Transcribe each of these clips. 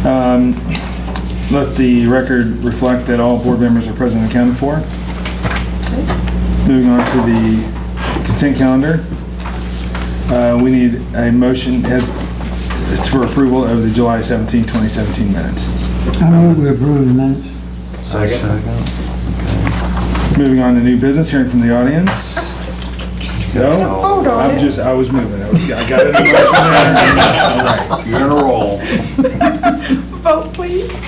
Let the record reflect that all board members are present and accounted for. Moving on to the consent calendar. We need a motion for approval of the July 17, 2017 minutes. I move we approve the minutes. Second. Moving on to new business, hearing from the audience. No? Vote on it. I was moving. I got it in the motion there. All right. You're in a roll. Vote, please.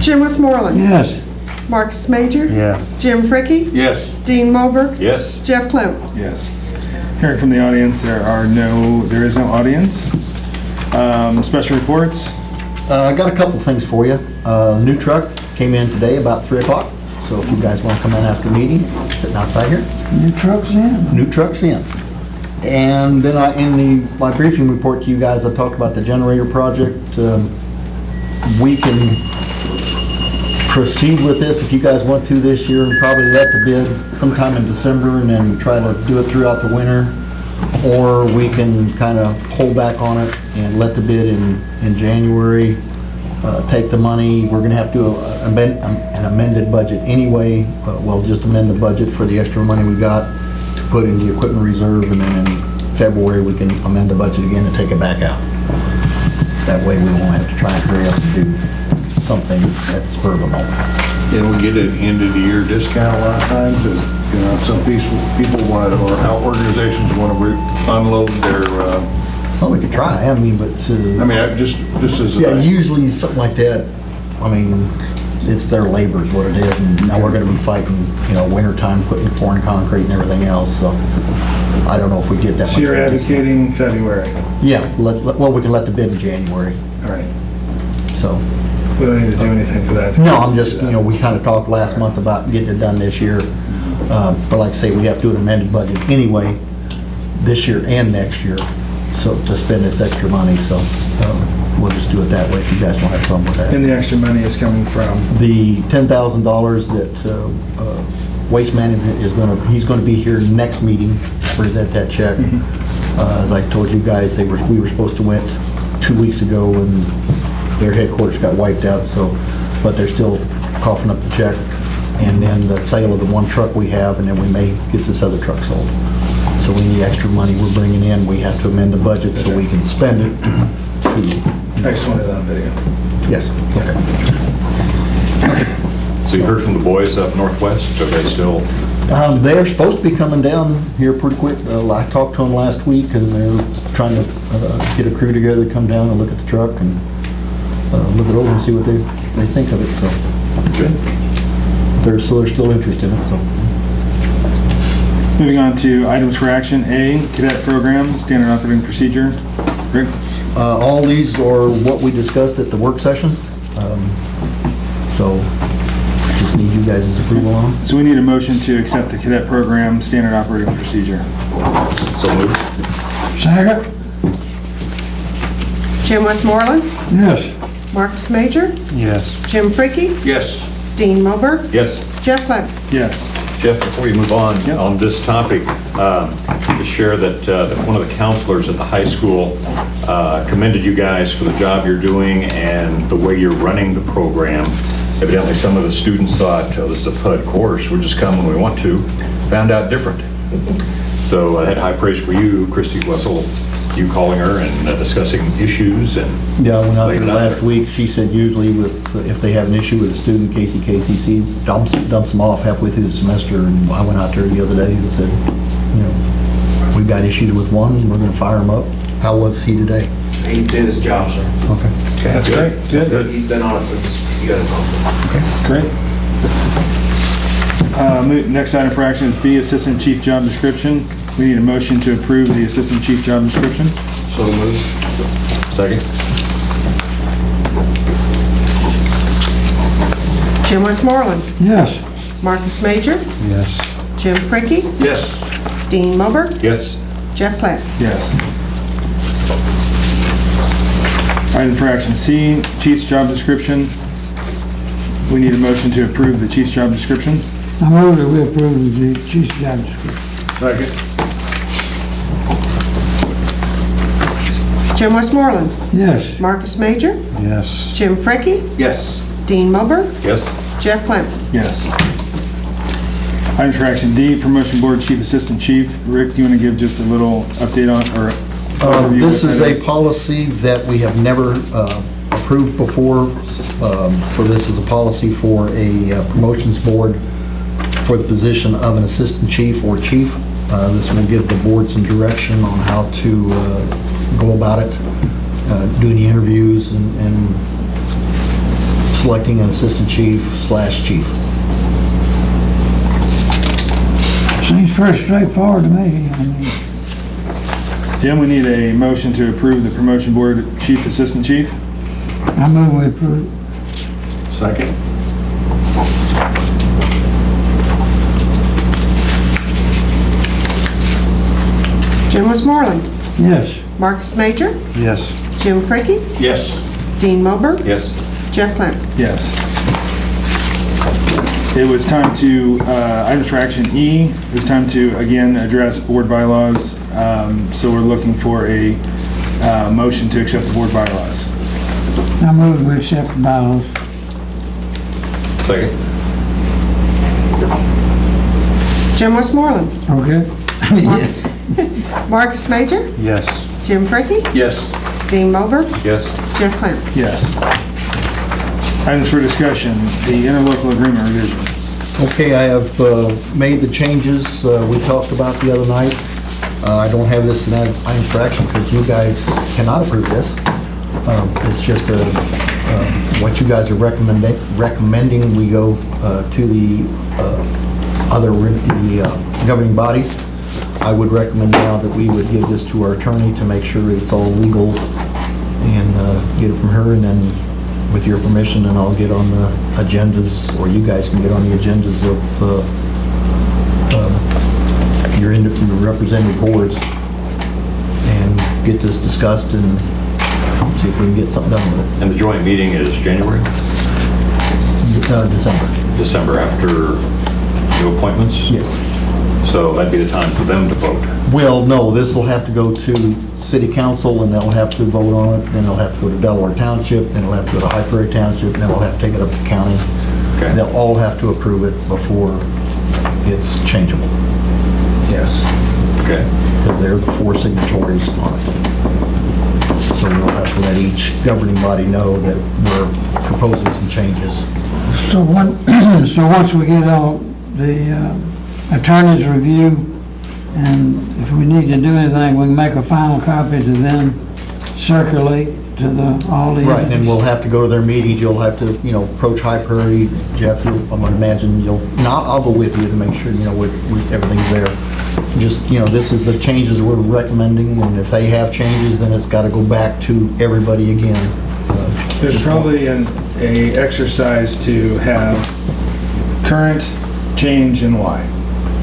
Jim Westmoreland. Yes. Marcus Major. Yes. Jim Fricke. Yes. Dean Mulberg. Yes. Jeff Clem. Yes. Hearing from the audience, there is no audience. Special reports. I got a couple things for you. New truck came in today about 3 o'clock. So if you guys want to come in after the meeting, sitting outside here. New truck's in. New truck's in. And then in my briefing report to you guys, I talked about the generator project. We can proceed with this if you guys want to this year and probably let the bid sometime in December and then try to do it throughout the winter. Or we can kind of hold back on it and let the bid in January. Take the money. We're gonna have to do an amended budget anyway. We'll just amend the budget for the extra money we got to put in the equipment reserve, and then in February we can amend the budget again and take it back out. That way we won't have to try and hurry up and do something at spur of the moment. And we get an end of the year discount a lot of times, and, you know, some people want, or how organizations want to unload their, Well, we could try, I mean, but, I mean, just as a. yeah, usually something like that, I mean, it's their labor is what it is, and now we're gonna be fighting, you know, wintertime, pouring concrete and everything else, so I don't know if we get that much. So you're advocating February. Yeah, well, we can let the bid in January, All right. so. We don't need to do anything for that. No, I'm just, you know, we kind of talked last month about getting it done this year. But like I say, we have to do an amended budget anyway, this year and next year, so to spend this extra money, so we'll just do it that way if you guys don't have a problem with that. And the extra money is coming from? The $10,000 that Waste Management he's gonna be here next meeting, to present that check. As I told you guys, we were supposed to went 2 weeks ago and their headquarters got wiped out, so, but they're still coughing up the check. And then the sale of the one truck we have, and then we may get this other truck sold. So any extra money we're bringing in, we have to amend the budget so we can spend it to... I just wanted that on video. Yes. Okay. So you heard from the boys up northwest? Are they still? They're supposed to be coming down here pretty quick. I talked to them last week, and they're trying to get a crew together to come down and look at the truck and look it over and see what they think of it, so. Good. They're still interested in it, so. Moving on to items for action. A, cadet program, standard operating procedure. Rick? All these are what we discussed at the work session. So just need you guys' approval on them. So we need a motion to accept the cadet program, standard operating procedure. So moved. Second. Jim Westmoreland. Yes. Marcus Major. Yes. Jim Fricke. Yes. Dean Mulberg. Yes. Jeff Clem. Yes. Jeff, before you move on, Yep. on this topic, to share that one of the counselors at the high school commended you guys for the job you're doing and the way you're running the program. Evidently, some of the students thought, oh, this is a PUD course, we'll just come when we want to. Found out different. So I had high praise for you, Christy Wessel, you calling her and discussing issues and... Yeah, I went out there laying it last week. She said usually if they have an issue with a student, KCC dumps them off halfway through the semester, and I went out there the other day and said, you know, we've got issues with one, we're gonna fire him up. How was he today? He did his job, sir. Okay. That's great. Good. He's been on it since you got him. Great. Next item for action is B, assistant chief job description. We need a motion to approve the assistant chief job description. So moved. Second? Jim Westmoreland. Yes. Marcus Major. Yes. Jim Fricke. Yes. Dean Mulberg. Yes. Jeff Clem. Yes. Item for action C, chief's job description. We need a motion to approve the chief's job description. I move that we approve the chief's job description. Second. Jim Westmoreland, Yes. Marcus Major, Yes. Jim Freaky, Yes. Dean Mulber, Yes? Jeff Clem. Yes. Items for action D, promotion board chief, assistant chief. Rick, do you want to give just a little update on, or overview? This what is that a policy that we have never approved before. So this is a policy for a promotions board for the position of an assistant chief or chief. This will give the board some direction on how to go about it, doing the interviews and selecting an assistant chief / chief. Seems pretty straightforward to me. I mean, Jim, we need a motion to approve the promotion board chief, assistant chief. I move we approve. Second. Jim Westmoreland, Yes. Marcus Major, Yes. Jim Freaky, Yes. Dean Mulber, Yes. Jeff Clem. Yes. It was time to, items for action E, it was time to, again, address board bylaws. So we're looking for a motion to accept the board bylaws. I move we accept the bylaws. Second? Jim Westmoreland, Okay? Yes. Marcus Major, Yes. Jim Freaky, Yes. Dean Mulber, Yes. Jeff Clem. Yes. Items for discussion, the interlocal agreement revision. Okay, I have made the changes we talked about the other night. I don't have this in items for action because you guys cannot approve this. It's just what you guys are recommending we go to the governing bodies. I would recommend now that we would give this to our attorney to make sure it's all legal and get it from her, and then with your permission, and I'll get on the agendas, or you guys can get on the agendas of your representative boards and get this discussed and see if we can get something done with And the joint meeting is January? it. December. December after new appointments? Yes. So that'd be the time for them to vote. Well, no, this will have to go to city council, and they'll have to vote on it, then they'll have to go to Delaware Township, then it'll have to go to High Prairie Township, then they'll have to take it up to county. Okay. They'll all have to approve it before it's changeable, Yes. Okay. because they're the 4 signatories on it. So we'll have to let each governing body know that we're proposing some changes. So once we get all the attorney's review, and if we need to do anything, we can make a final copy to then circulate to all the... Right, and we'll have to go to their meetings, you'll have to, approach High Prairie. Jeff, I'm gonna imagine I'll go with you to make sure, everything's there. Just, this is the changes we're recommending, and if they have changes, then it's gotta go back to everybody again. There's probably a exercise to have current, change, and why.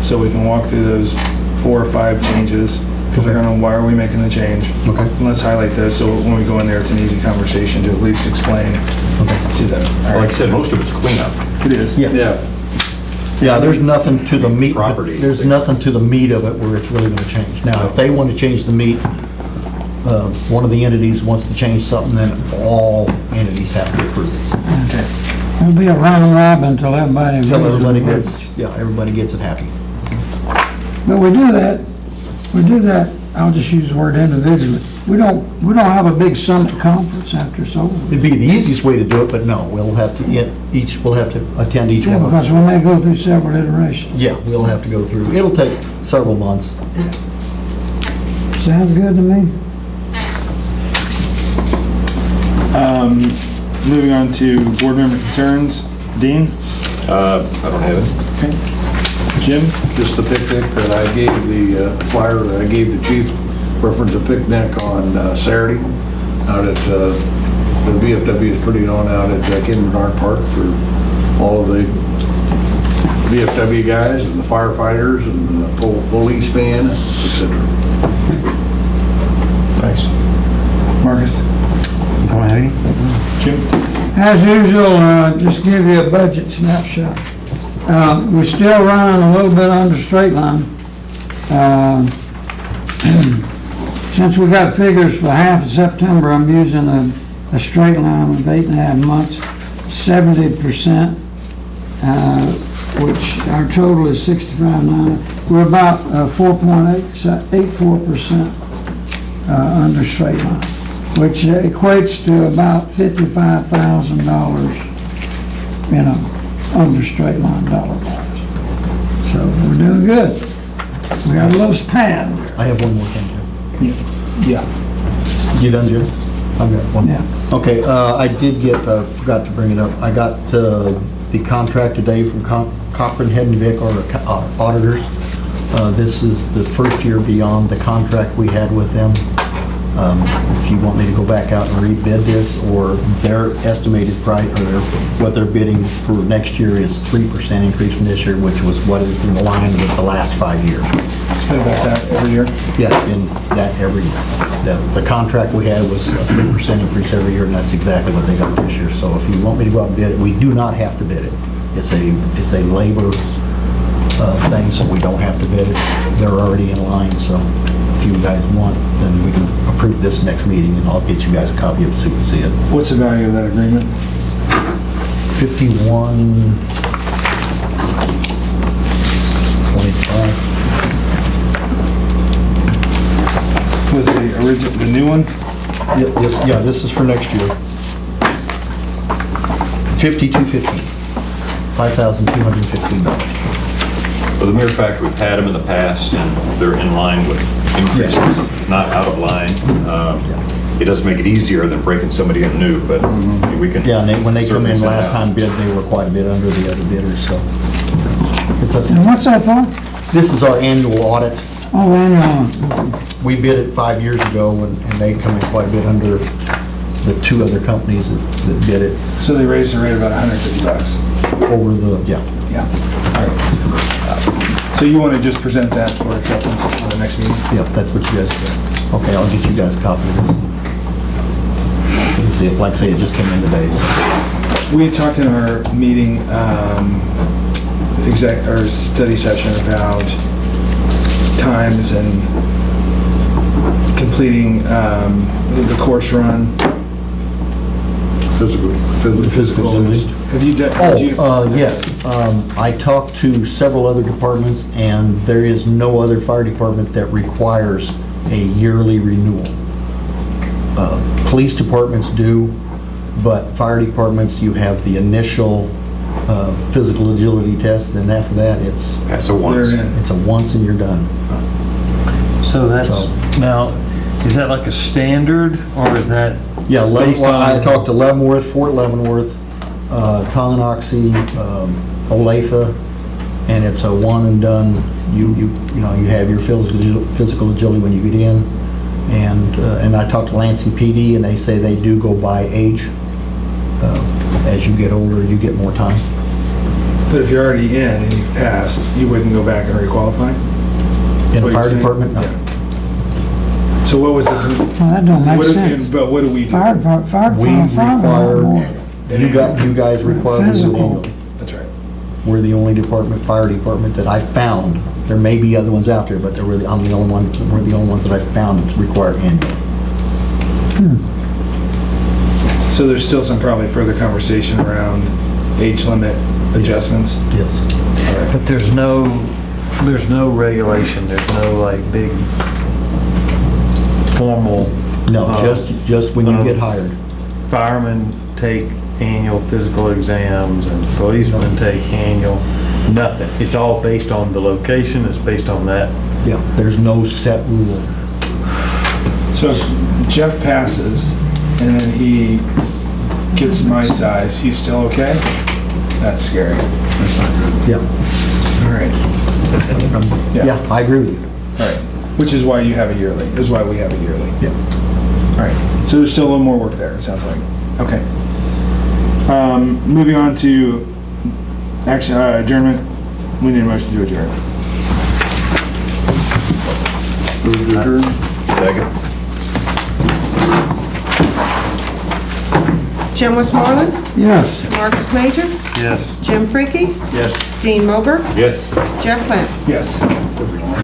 So we can walk through those 4 or 5 changes, because they're gonna, why are we making the change? Okay. And let's highlight this, so when we go in there, it's an easy conversation to at least explain to them. All Like I right. said, most of it's cleanup. It is. Yeah. Yeah, there's nothing to the meat, Property. there's nothing to the meat of it where it's really gonna change. Now, if they want to change the meat, one of the entities wants to change something, then all entities have to approve it. Okay. It'll be a round robin until everybody... Until agrees everybody on it. everybody gets it happy. But we do that, I'll just use the word individually. We don't have a big summit conference after it's over. It'd be the easiest way to do it, but no, we'll have to, we'll have to attend each Yeah, one. because we may go through several iterations. Yeah, we'll have to go through, it'll take several months. Sounds good to me. Moving on to board member concerns. Dean? I don't have it. Okay. Jim? Just the picnic that I gave the flyer that I gave the chief, reference a picnic on Saturday out at, the VFW is putting on out at Kindergarten Park for all of the VFW guys and the firefighters and the police band, etc. Thanks. Marcus? Jim? As usual, just give you a budget snapshot. We're still running a little bit under straight line. Since we got figures for half of September, I'm using a straight line of 8.5 months, 70%, which our total is 65.9. We're about 4.84% under straight line, which equates to about $55,000, under straight line dollar-wise. So we're doing good. We got a loose pad. I have one more thing, Jim. Yeah. You done, Jim? I've got one. Yeah. Okay, I did get, forgot to bring it up, I got the contract today from Cochran Head and Vic, our auditors. This is the first year beyond the contract we had with them. If you want me to go back out and rebid this, or their estimated price, or what they're bidding for next year is 3% increase from this year, which was what is in line with the last 5 years. It's been about that every year. Yeah, it's been that every year. The contract we had was a 3% increase every year, and that's exactly what they got this year. So if you want me to go out and bid it, we do not have to bid it. It's a labor thing, so we don't have to bid it. They're already in line, so if you guys want, then we can approve this next meeting, and I'll get you guys a copy of it so you can see it. What's the value of that agreement? 51.25. Was the new one? Yeah, this is for next year. 52.15. $5,215. For the mere fact we've had them in the past and they're in line with increases, not out of line, it does make it easier than breaking somebody in new, but we can. Yeah, and when they come in certainly last send out. time bid, they were quite a bit under the other bidders, so. It's up And to, what's that for? this is our annual audit. Oh, annual. We bid it 5 years ago, and they come in quite a bit under the 2 other companies that bid it So they raised the rate about $150. over the, yeah. Yeah. All right. So you want to just present that for acceptance for the next meeting? Yep, that's what you guys did. Okay, I'll get you guys a copy of this. You can see it, like I say, it just came in today, so. We had talked in our meeting, our study session about times and completing the course run. Physical agility. Have you done? Yes. I talked to several other departments, and there is no other fire department that requires a yearly renewal. Police departments do, but fire departments, you have the initial physical agility test, and after that, it's That's a once. They're in. a once and you're done. So that's, now, is that like a standard, or is that? Yeah, Based I on- talked to Leavenworth, Fort Leavenworth, Tonganoxie, Olathe, and it's a one and done. You have your physical agility when you get in, and I talked to Lansing PD, and they say they do go by age. As you get older, you get more time. But if you're already in and you've passed, you wouldn't go back and requalify? In What the you're fire saying? department, no. Yeah. So what was the? Well, that don't make sense. But what do we do? Fire department, We fire require, more. you guys require to do it Physical. annually. That's right. We're the only fire department that I found. There may be other ones out there, but we're the only ones that I found that require annually. So there's still some probably further conversation around age limit adjustments? Yes. All right. But there's no regulation, there's no like big formal. No, just when you get um, hired. Firemen take annual physical exams and policemen take annual, nothing. It's all based on the location, it's based on that. Yeah, there's no set rule. So if Jeff passes and then he gets my size, he's still okay? That's scary. Yeah. All right. Yeah, I agree with you. All right. Which is why you have a yearly, is why we have a yearly. Yeah. All right. So there's still a little more work there, it sounds like. Okay. Moving on to action, adjournment. We need a motion to adjourn. Second. Jim Westmoreland, Yes. Marcus Major, Yes. Jim Freaky, Yes. Dean Mober, Yes. Jeff Lamb. Yes.